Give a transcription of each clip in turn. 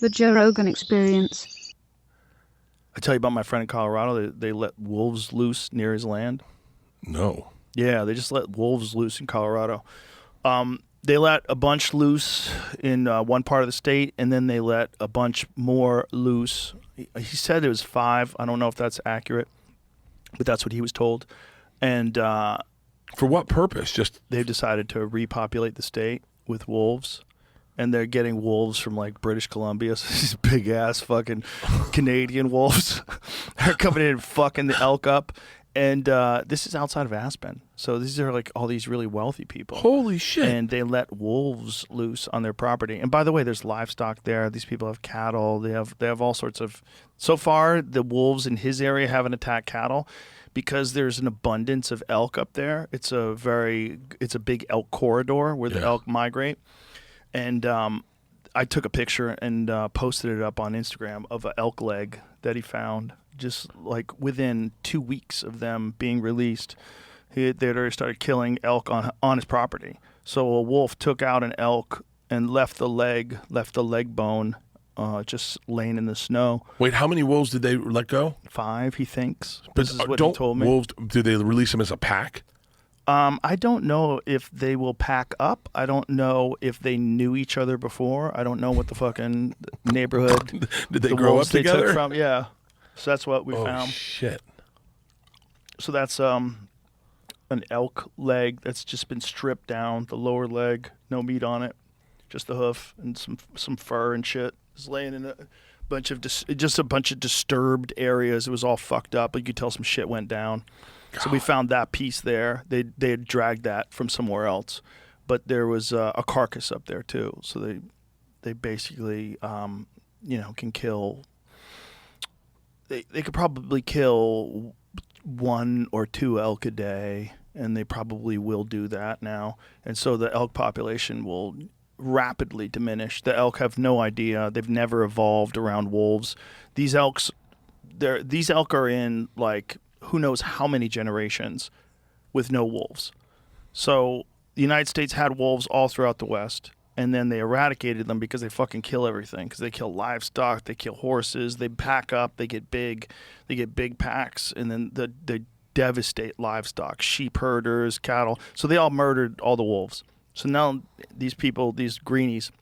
The Joe Rogan Experience. I tell you about my friend in Colorado. They let wolves loose near his land. No. Yeah, they just let wolves loose in Colorado. They let a bunch loose in one part of the state, and then they let a bunch more loose. He said it was 5. I don't know if that's accurate, but that's what he was told. And for what purpose? Just they've decided to repopulate the state with wolves. And they're getting wolves from like British Columbia, so these big ass fucking Canadian wolves are coming in and fucking the elk up. And this is outside of Aspen, so these are like all these really wealthy people. Holy shit! And they let wolves loose on their property. And by the way, there's livestock there. These people have cattle. They have all sorts of. So far, the wolves in his area haven't attacked cattle because there's an abundance of elk up there. It's a big elk corridor where the elk migrate. And I took a picture and posted it up on Instagram of an elk leg that he found just like within 2 weeks of them being released. They'd already started killing elk on his property. So a wolf took out an elk and left the leg bone just laying in the snow. Wait, how many wolves did they let go? 5, he thinks. This is what he told me. Wolves, do they release them as a pack? I don't know if they will pack up. I don't know if they knew each other before. I don't know what the fucking neighborhood did they grow up together? Took from. Yeah, so that's what we found. Oh shit! So that's an elk leg that's just been stripped down. The lower leg, no meat on it, just the hoof and some fur and shit. It's laying in a bunch of disturbed areas. It was all fucked up, but you could tell some shit went down. So we found that piece there. They had dragged that from somewhere else, but there was a carcass up there too. So they basically can kill. They could probably kill 1 or 2 elk a day, and they probably will do that now. And so the elk population will rapidly diminish. The elk have no idea. They've never evolved around wolves. These elk are in like who knows how many generations with no wolves. So the United States had wolves all throughout the West, and then they eradicated them because they fucking kill everything. Because they kill livestock, they kill horses, they pack up, they get big packs, and then they devastate livestock, sheep herders, cattle. So they all murdered all the wolves. So now these people, these greenies,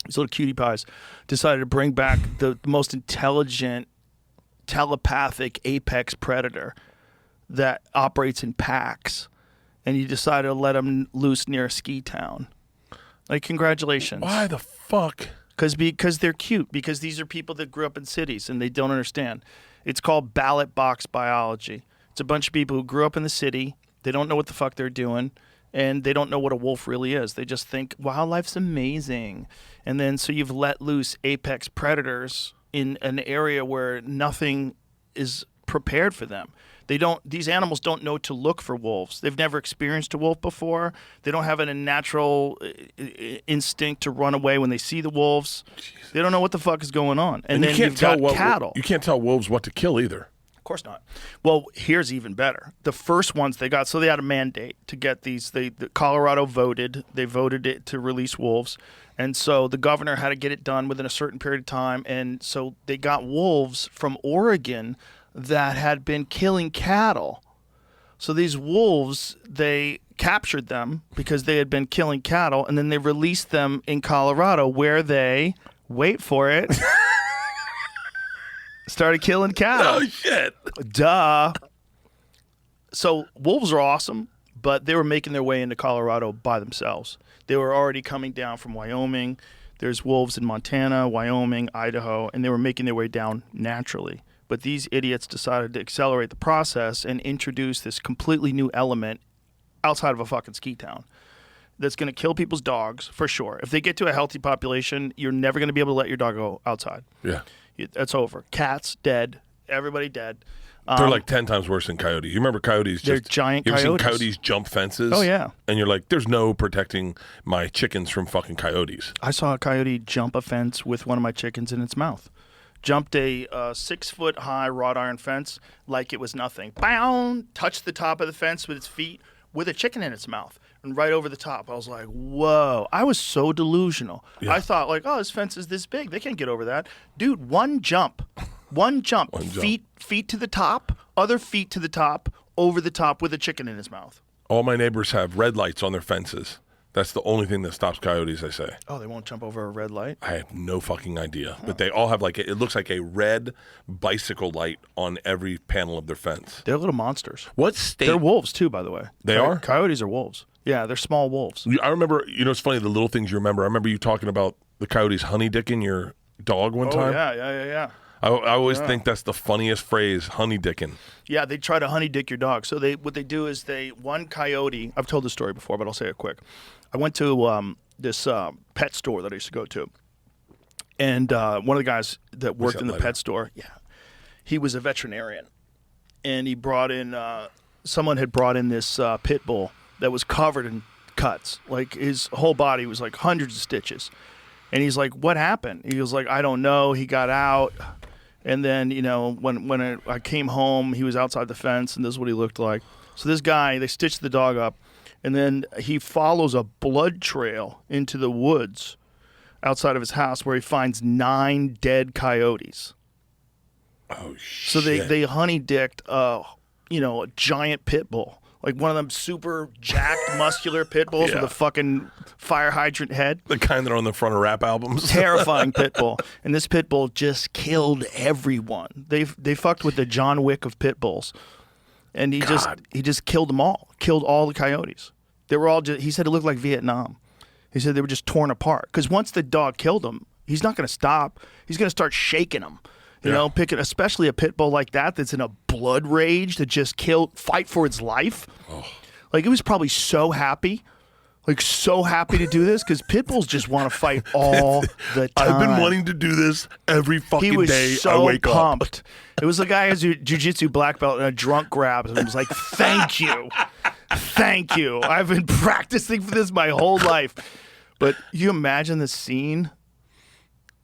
these little cutie pies, decided to bring back the most intelligent, telepathic apex predator that operates in packs, and you decided to let them loose near a ski town. Like, congratulations. Why the fuck? Because they're cute. Because these are people that grew up in cities and they don't understand. It's called ballot box biology. It's a bunch of people who grew up in the city. They don't know what the fuck they're doing, and they don't know what a wolf really is. They just think wildlife's amazing, and then so you've let loose apex predators in an area where nothing is prepared for them. These animals don't know to look for wolves. They've never experienced a wolf before. They don't have a natural instinct to run away when they see the wolves. Jesus. They don't know what the fuck is going on. And then you've got cattle. You can't tell wolves what to kill either. Of course not. Well, here's even better. The first ones they got, so they had a mandate to get these. Colorado voted. They voted it to release wolves. And so the governor had to get it done within a certain period of time. And so they got wolves from Oregon that had been killing cattle. So these wolves, they captured them because they had been killing cattle, and then they released them in Colorado where they, wait for it, started killing cattle. Oh, shit. Duh. So wolves are awesome, but they were making their way into Colorado by themselves. They were already coming down from Wyoming. There's wolves in Montana, Wyoming, Idaho, and they were making their way down naturally. But these idiots decided to accelerate the process and introduce this completely new element outside of a fucking ski town that's going to kill people's dogs, for sure. If they get to a healthy population, you're never going to be able to let your dog go outside. Yeah. That's over. Cats, dead. Everybody dead. They're like 10 times worse than coyotes. You remember coyotes? They're giant coyotes. You ever seen coyotes jump fences? Oh, yeah. And you're like, there's no protecting my chickens from fucking coyotes. I saw a coyote jump a fence with one of my chickens in its mouth. Jumped a 6-foot-high wrought iron fence like it was nothing. Bound, touched the top of the fence with its feet with a chicken in its mouth. and right over the top. I was like, whoa. I was so delusional. Yeah. I thought like, oh, this fence is this big. They can't get over that. Dude, one jump. Feet to the top, other feet to the top, over the top with a chicken in his mouth. All my neighbors have red lights on their fences. That's the only thing that stops coyotes, I say. Oh, they won't jump over a red light? I have no fucking idea. But they all have it looks like a red bicycle light on every panel of their fence. They're little monsters. What state? They're wolves too, by the way. They are? Coyotes are wolves. Yeah, they're small wolves. I remember, it's funny, the little things you remember. I remember you talking about the coyotes honeydicking your dog one time. Yeah. I always think that's the funniest phrase, honeydicking. Yeah, they try to honeydick your dog. So what they do is one coyote, I've told this story before, but I'll say it quick. I went to this pet store that I used to go to. And one of the guys that worked in the pet store, he was a veterinarian. And he brought in, someone had brought in this pit bull that was covered in cuts. Like his whole body was like hundreds of stitches. And he's like, what happened? He was like, I don't know. He got out. And then, when I came home, he was outside the fence, and this is what he looked like. So this guy, they stitched the dog up, and then he follows a blood trail into the woods outside of his house where he finds 9 dead coyotes. Oh, shit. So they honey-dicked, a giant pit bull. Like one of them super jacked, muscular pit bulls with a fucking fire hydrant head. The kind that are on the front of rap albums. Terrifying pit bull. And this pit bull just killed everyone. They fucked with the John Wick of pit bulls. And he just killed them all. Killed all the coyotes. They were all he said it looked like Vietnam. He said they were just torn apart. Because once the dog killed them, he's not going to stop. He's going to start shaking them. Picking especially a pit bull like that's in a blood rage that just fight for its life. Oh. Like it was probably so happy to do this because pit bulls just want to fight all the time. I've been wanting to do this every fucking he was day so I wake pumped. up. It was the guy who's a jiu-jitsu black belt and a drunk grabs and was like, thank you. Thank you. I've been practicing for this my whole life. But you imagine the scene.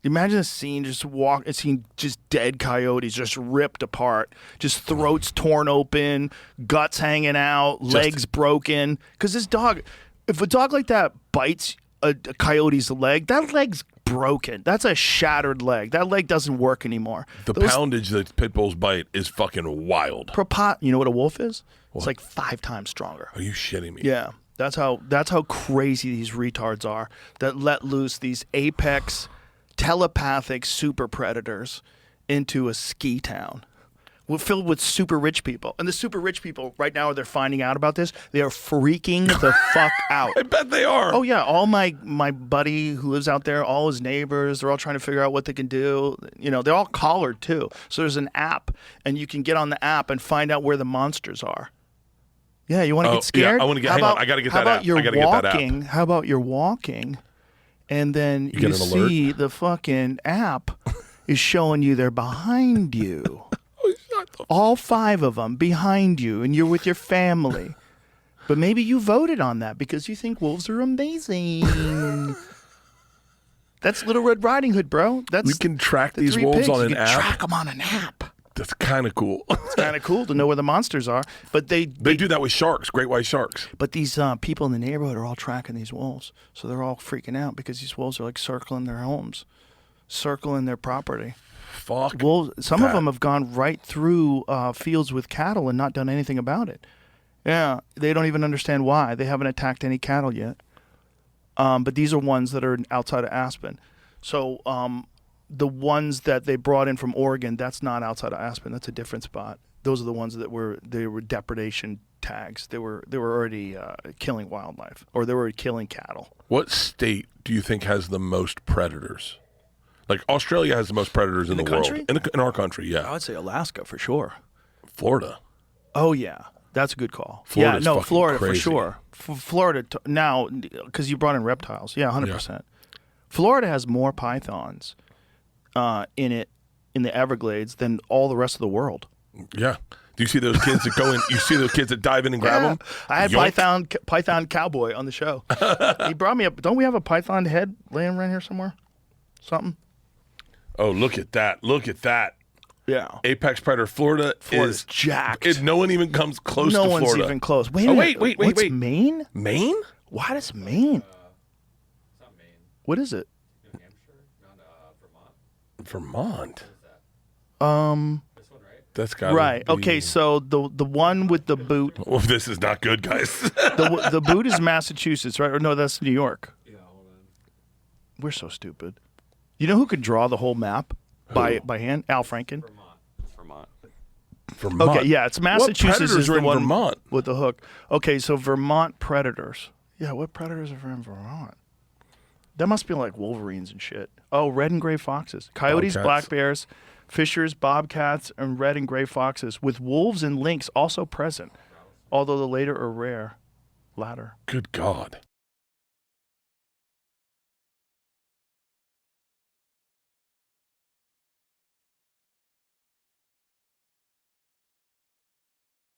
Imagine a scene just dead coyotes just ripped apart, just throats torn open, guts hanging out, legs broken. Because this dog, if a dog like that bites a coyote's leg, that leg's broken. That's a shattered leg. That leg doesn't work anymore. The poundage that pit bulls bite is fucking wild. You know what a wolf is? What? It's like 5 times stronger. Are you shitting me? Yeah. That's how crazy these retards are that let loose these apex telepathic super predators into a ski town filled with super rich people. And the super rich people right now, they're finding out about this. They are freaking the fuck out. I bet they are. Oh yeah, all my buddy who lives out there, all his neighbors, they're all trying to figure out what they can do. They're all collared too. So there's an app, and you can get on the app and find out where the monsters are. Yeah, you want to get scared? Yeah, I want to get. Hang on, I got to get that app. I got to get that app. How about you're walking? And then you see the fucking app is showing you they're behind you. All 5 of them behind you, and you're with your family. But maybe you voted on that because you think wolves are amazing. That's Little Red Riding Hood, bro. We can track these wolves on an app. Track them on an app. That's kind of cool. It's kind of cool to know where the monsters are. But they do that with sharks, great white sharks. But these people in the neighborhood are all tracking these wolves. So they're all freaking out because these wolves are like circling their homes, circling their property. Fuck. Wolves, some of them have gone right through fields with cattle and not done anything about it. Yeah, they don't even understand why. They haven't attacked any cattle yet. But these are ones that are outside of Aspen. So the ones that they brought in from Oregon, that's not outside of Aspen. That's a different spot. Those are the ones that were depredation tags. They were already killing wildlife, or they were killing cattle. What state do you think has the most predators? Like Australia has the most predators in the world. In our country, yeah. I would say Alaska for sure. Florida. Oh yeah, that's a good call. Florida's Florida crazy. for sure. Florida now, because you brought in reptiles. Yeah, 100%. Florida has more pythons in the Everglades than all the rest of the world. Yeah. Do you see those kids that go in? You see those kids that dive in and grab them? I had Python Cowboy on the show. He brought me up. Don't we have a python head laying around here somewhere? Something. Oh, look at that! Look at that! Yeah. Apex predator. Florida is jacked. No one even comes close to No Florida. one's even close. Wait a Oh, minute. wait. Maine? Maine? Why does Maine? It's not Maine. What is it? New Hampshire? Not Vermont. Vermont. This one, right? That's got Right. Okay, so the one with the boot, Oh, this is not good, guys. the boot is Massachusetts, right? Or no, that's New York. Yeah, hold on. We're so stupid. You know who could draw the whole map by hand? Al Franken. Vermont. It's Vermont. Vermont. Okay, yeah, it's Massachusetts predators is are the in one Vermont? with the hook. Okay, so Vermont predators. Yeah, what predators are in Vermont? That must be like wolverines and shit. Oh, red and gray foxes, coyotes, Bobcats. black bears, fishers, bobcats, and red and gray foxes, with wolves and lynx also present, although the latter are rare. Good God.